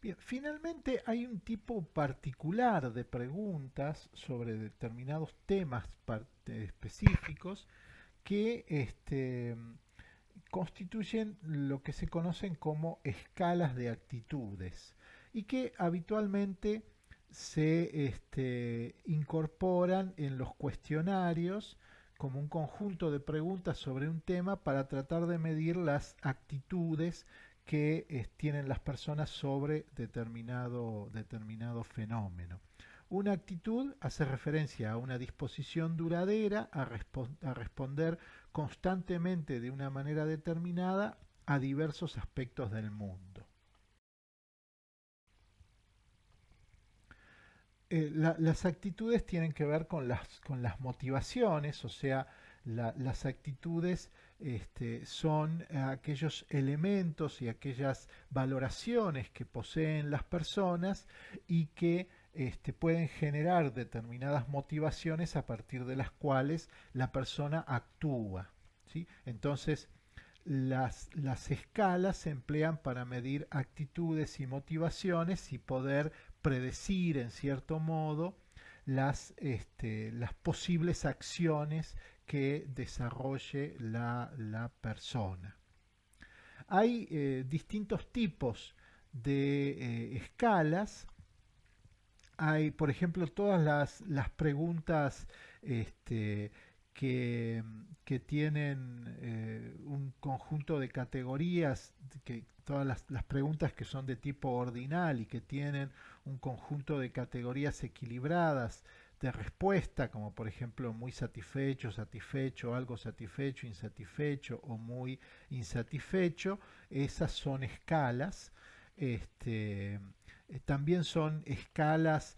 Bien, finalmente hay un tipo particular de preguntas sobre determinados temas específicos que constituyen lo que se conocen como escalas de actitudes y que habitualmente se incorporan en los cuestionarios como un conjunto de preguntas sobre un tema para tratar de medir las actitudes que tienen las personas sobre determinado fenómeno. Una actitud hace referencia a una disposición duradera a responder constantemente de una manera determinada a diversos aspectos del mundo. Las actitudes tienen que ver con las motivaciones, o sea, las actitudes son aquellos elementos y aquellas valoraciones que poseen las personas y que pueden generar determinadas motivaciones a partir de las cuales la persona actúa. ¿Sí? Entonces, las escalas se emplean para medir actitudes y motivaciones y poder predecir en cierto modo las posibles acciones que desarrolle la persona. Hay distintos tipos de escalas. Hay, por ejemplo, todas las preguntas este, que, que tienen un conjunto de categorías, que todas las preguntas que son de tipo ordinal y que tienen un conjunto de categorías equilibradas de respuesta, como por ejemplo muy satisfecho, satisfecho, algo satisfecho, insatisfecho o muy insatisfecho, esas son escalas. Este, También son escalas,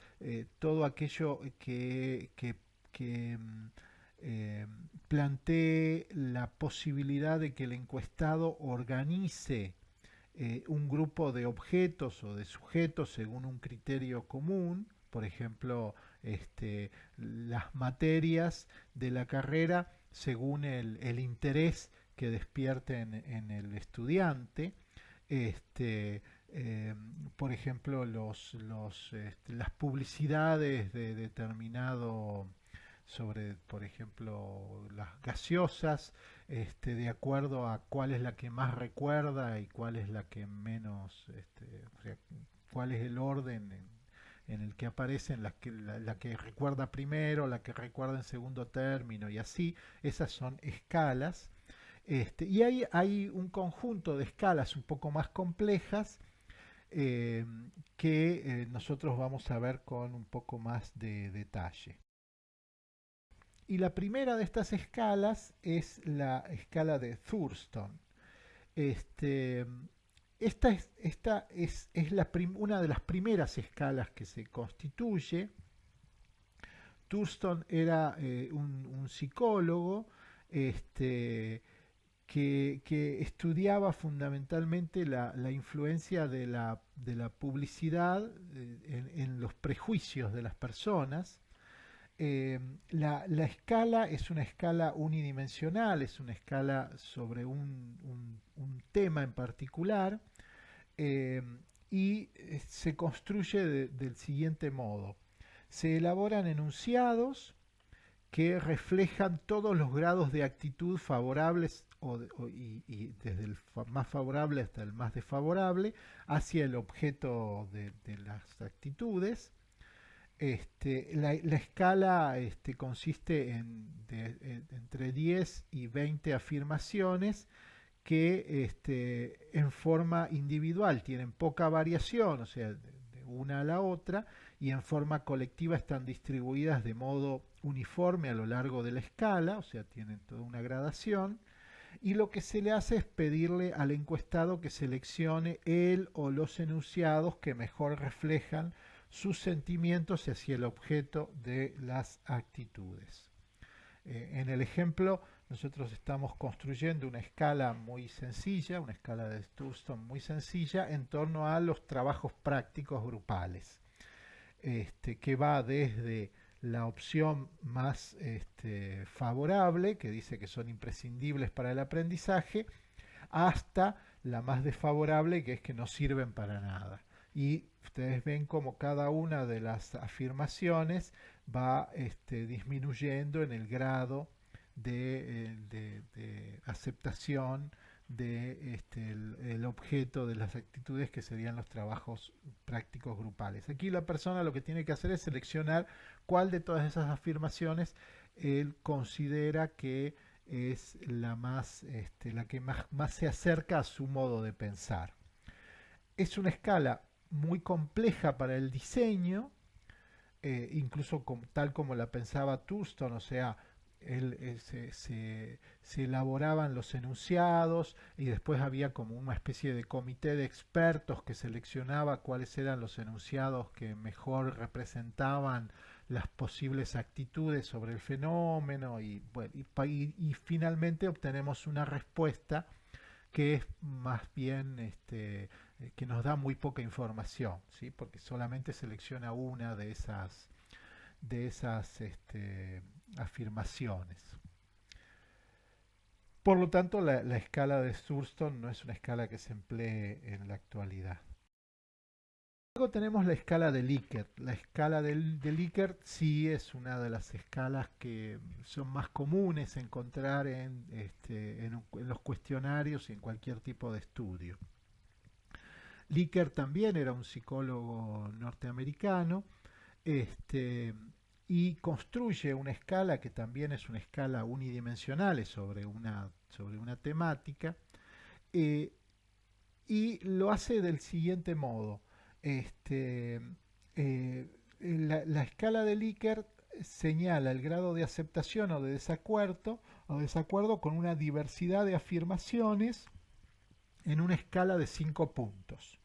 todo aquello que eh, plantee la posibilidad de que el encuestado organice un grupo de objetos o de sujetos según un criterio común, por ejemplo, las materias de la carrera según el interés que despierten en el estudiante, este, eh, por ejemplo, las publicidades de determinado sobre, por ejemplo, las gaseosas, de acuerdo a cuál es la que más recuerda y cuál es la que menos, o sea, cuál es el orden en el que aparecen la que recuerda primero, la que recuerda en segundo término y así. Esas son escalas. Y hay un conjunto de escalas un poco más complejas eh, que nosotros vamos a ver con un poco más de detalle. Y la primera de estas escalas es la escala de Thurston. Este, esta es una de las primeras escalas que se constituye. Thurston era un psicólogo que estudiaba fundamentalmente la influencia de la publicidad en los prejuicios de las personas. La escala es una escala unidimensional, es una escala sobre un tema en particular eh, y se construye del siguiente modo. Se elaboran enunciados que reflejan todos los grados de actitud favorables y desde el más favorable hasta el más desfavorable hacia el objeto de las actitudes. La escala consiste entre 10 y 20 afirmaciones que en forma individual tienen poca variación, o sea, de una a la otra, y en forma colectiva están distribuidas de modo uniforme a lo largo de la escala, o sea, tienen toda una gradación, y lo que se le hace es pedirle al encuestado que seleccione él o los enunciados que mejor reflejan sus sentimientos hacia el objeto de las actitudes. En el ejemplo, nosotros estamos construyendo una escala muy sencilla, una escala de Thurston muy sencilla, en torno a los trabajos prácticos grupales, que va desde la opción más favorable, que dice que son imprescindibles para el aprendizaje, hasta la más desfavorable, que es que no sirven para nada. y ustedes ven como cada una de las afirmaciones va disminuyendo en el grado de aceptación de el objeto de las actitudes que serían los trabajos prácticos grupales. Aquí la persona lo que tiene que hacer es seleccionar cuál de todas esas afirmaciones él considera que es la que más se acerca a su modo de pensar. Es una escala muy compleja para el diseño, incluso tal como la pensaba Thurston, o sea, se elaboraban los enunciados y después había como una especie de comité de expertos que seleccionaba cuáles eran los enunciados que mejor representaban las posibles actitudes sobre el fenómeno y, bueno, y finalmente obtenemos una respuesta que es más bien que nos da muy poca información, ¿sí? Porque solamente selecciona una de esas afirmaciones. Por lo tanto, la escala de Thurston no es una escala que se emplee en la actualidad. Luego tenemos la escala de Likert. La escala de Likert sí es una de las escalas que son más comunes encontrar en los cuestionarios y en cualquier tipo de estudio. Likert también era un psicólogo norteamericano, este, y construye una escala que también es una escala unidimensional sobre una temática, eh, y lo hace del siguiente modo. Este, la escala de Likert señala el grado de aceptación o desacuerdo con una diversidad de afirmaciones en una escala de 5 puntos.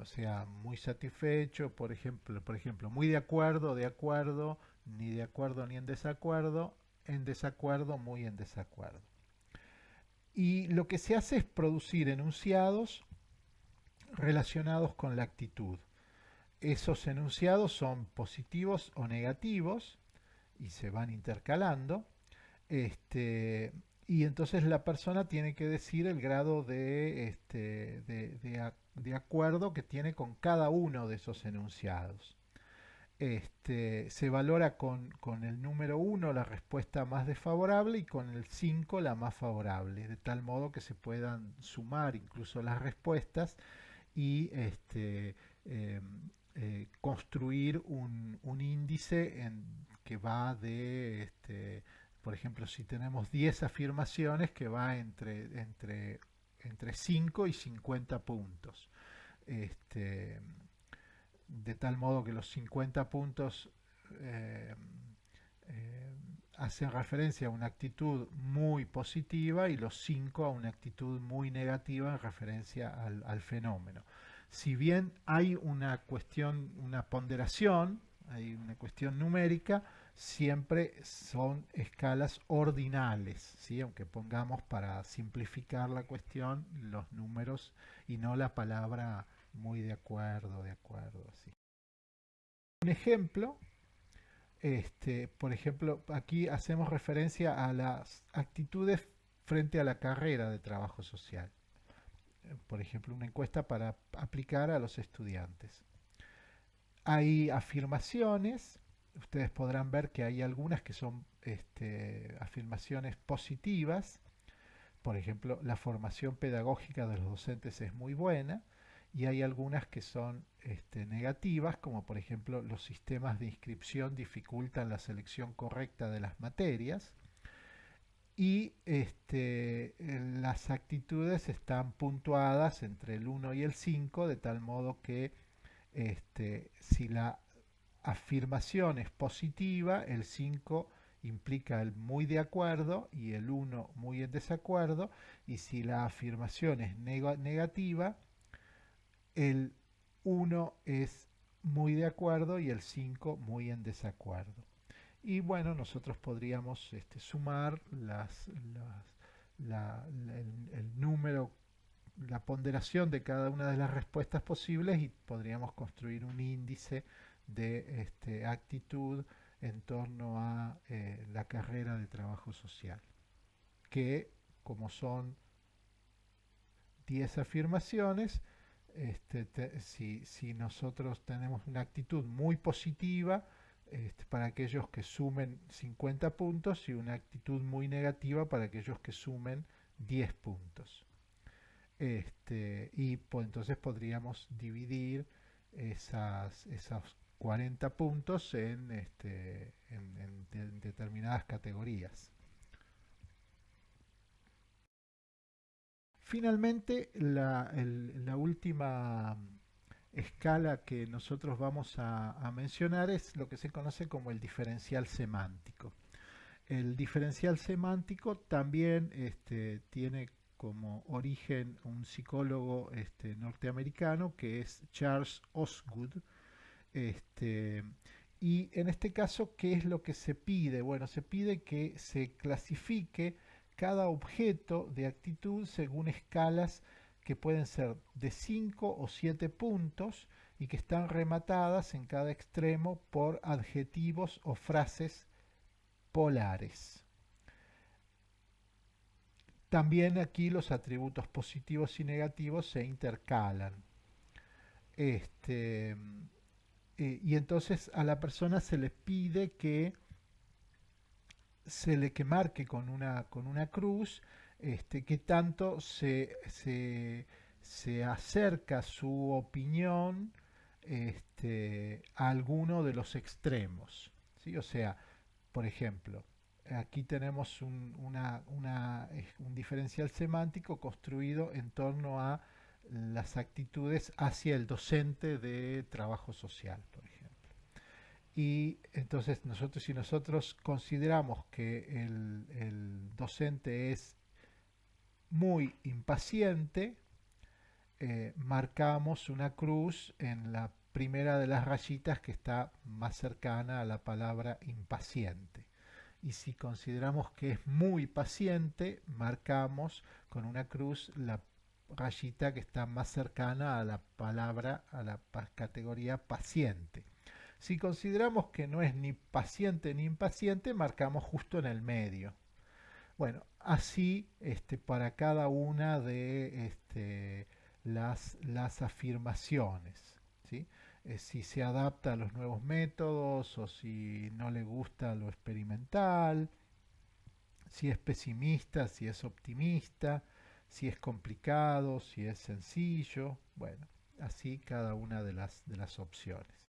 O sea, muy satisfecho, por ejemplo, muy de acuerdo, ni de acuerdo ni en desacuerdo, muy en desacuerdo. Y lo que se hace es producir enunciados relacionados con la actitud. Esos enunciados son positivos o negativos y se van intercalando. Este, y entonces la persona tiene que decir el grado de acuerdo que tiene con cada uno de esos enunciados. Se valora con el número 1 la respuesta más desfavorable y con el 5 la más favorable, de tal modo que se puedan sumar incluso las respuestas y eh, construir un índice que va por ejemplo, si tenemos 10 afirmaciones, que va entre 5 y 50 puntos. Este, de tal modo que los 50 puntos eh, eh, hacen referencia a una actitud muy positiva y los 5 a una actitud muy negativa en referencia al fenómeno. Si bien hay una cuestión, una ponderación, hay una cuestión numérica, siempre son escalas ordinales, ¿sí? Aunque pongamos para simplificar la cuestión los números y no la palabra muy de acuerdo, así. Un ejemplo, por ejemplo, aquí hacemos referencia a las actitudes frente a la carrera de trabajo social. Por ejemplo, una encuesta para aplicar a los estudiantes. Hay afirmaciones, ustedes podrán ver que hay algunas que son afirmaciones positivas. Por ejemplo, la formación pedagógica de los docentes es muy buena, y hay algunas que son negativas, como por ejemplo los sistemas de inscripción dificultan la selección correcta de las materias, y las actitudes están puntuadas entre el 1 y el 5, de tal modo que si la afirmación es positiva, el 5 implica el muy de acuerdo y el 1 muy en desacuerdo, y si la afirmación es negativa, el 1 es muy de acuerdo y el 5 muy en desacuerdo. Y bueno, nosotros podríamos sumar el número, la ponderación de cada una de las respuestas posibles, y podríamos construir un índice de actitud en torno a la carrera de trabajo social, que como son 10 afirmaciones, si nosotros tenemos una actitud muy positiva, para aquellos que sumen 50 puntos y una actitud muy negativa para aquellos que sumen 10 puntos. Y pues entonces podríamos dividir esos 40 puntos en determinadas categorías. Finalmente, la última escala que nosotros vamos a mencionar es lo que se conoce como el diferencial semántico. El diferencial semántico también tiene como origen un psicólogo norteamericano que es Charles Osgood. Este, y en este caso, ¿qué es lo que se pide? Bueno, se pide que se clasifique cada objeto de actitud según escalas que pueden ser de 5 o 7 puntos y que están rematadas en cada extremo por adjetivos o frases polares. También aquí los atributos positivos y negativos se intercalan. Este, y entonces a la persona se le pide que se le que marque con una cruz que tanto se acerca su opinión a alguno de los extremos. ¿Sí? O sea, por ejemplo, aquí tenemos un diferencial semántico construido en torno a las actitudes hacia el docente de trabajo social, por ejemplo. Y entonces si nosotros consideramos que el docente es muy impaciente, marcamos una cruz en la primera de las rayitas que está más cercana a la palabra impaciente. Y si consideramos que es muy paciente, marcamos con una cruz la rayita que está más cercana a la palabra, a la categoría paciente. Si consideramos que no es ni paciente ni impaciente, marcamos justo en el medio. Bueno, así para cada una de las afirmaciones. ¿Sí? Si se adapta a los nuevos métodos o si no le gusta lo experimental, si es pesimista, si es optimista, si es complicado, si es sencillo, bueno, así cada una de las opciones.